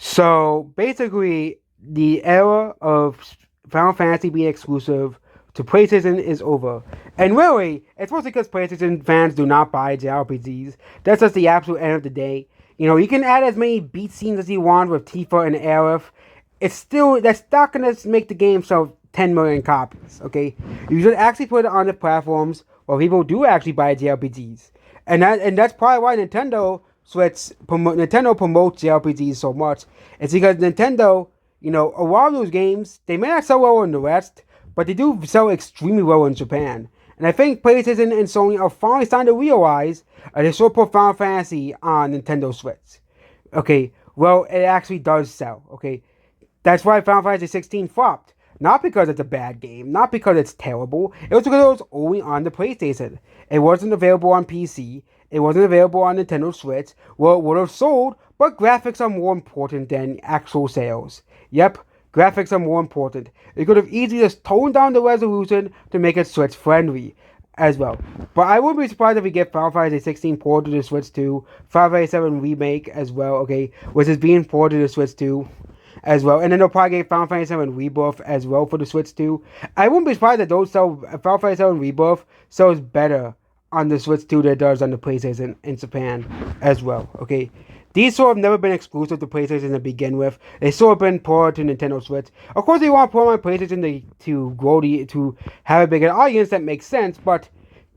So basically, the era of Final Fantasy being exclusive to PlayStation is over. And really, it's mostly because PlayStation fans do not buy JRPGs. That's just the absolute end of the day. You know, you can add as many beat scenes as you want with Tifa and Aerith. That's not gonna make the game sell 10 million copies, okay? You should actually put it on the platforms where people do actually buy JRPGs. And that's probably why Nintendo promotes JRPGs so much. It's because Nintendo, a lot of those games, they may not sell well in the West, but they do sell extremely well in Japan. And I think PlayStation and Sony are finally starting to realize they should put Final Fantasy on Nintendo Switch. Okay, well, it actually does sell. Okay, that's why Final Fantasy 16 flopped. Not because it's a bad game, not because it's terrible. It was because it was only on the PlayStation. It wasn't available on PC. It wasn't available on Nintendo Switch. Well, it would have sold, but graphics are more important than actual sales. Yep, graphics are more important. They could have easily just toned down the resolution to make it Switch friendly as well. But I wouldn't be surprised if we get Final Fantasy 16 ported to Switch 2, Final Fantasy 7 Remake as well, okay, which is being ported to Switch 2 as well. And then they'll probably get Final Fantasy 7 Rebirth as well for the Switch 2. I wouldn't be surprised that Final Fantasy 7 Rebirth sells better on the Switch 2 than it does on the PlayStation in Japan as well. Okay. These sort of never been exclusive to PlayStation to begin with. They sort of been ported to Nintendo Switch. Of course, they want to put them on PlayStation to grow to have a bigger audience. That makes sense, but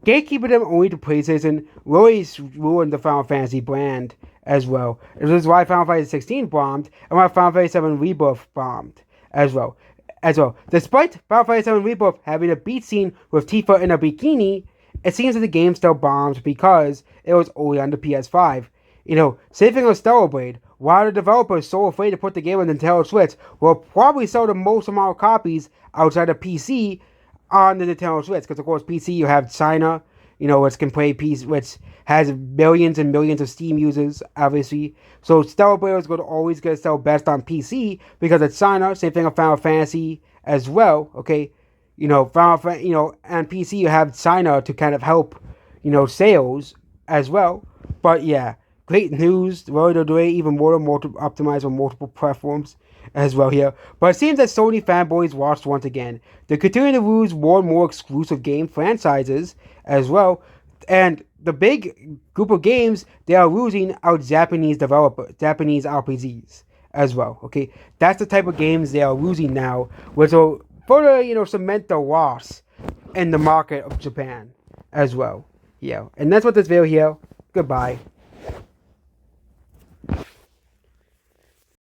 gatekeeping them only to PlayStation really ruined the Final Fantasy brand as well. This is why Final Fantasy 16 bombed and why Final Fantasy 7 Rebirth bombed as well. Despite Final Fantasy 7 Rebirth having a beat scene with Tifa in a bikini, it seems that the game still bombed because it was only on the PS5. Same thing with Stellar Blade. Why are the developers so afraid to put the game on Nintendo Switch? Will probably sell the most amount of copies outside of PC on the Nintendo Switch. Because, of course, PC, you have China, which can play PC, which has millions and millions of Steam users, obviously. So Stellar Blade is going to always get sell best on PC because it's China. Same thing with Final Fantasy as well, okay? And PC, you have China to kind of help, sales as well. But, yeah. Great news. Well, they're doing even more to optimize on multiple platforms as well here. But it seems that Sony fanboys lost once again. They're continuing to lose more and more exclusive game franchises as well. And the big group of games they are losing are Japanese developers, Japanese RPGs as well. Okay, that's the type of games they are losing now, which will further, cement the loss in the market of Japan as well. Yeah, and that's what this video here. Goodbye.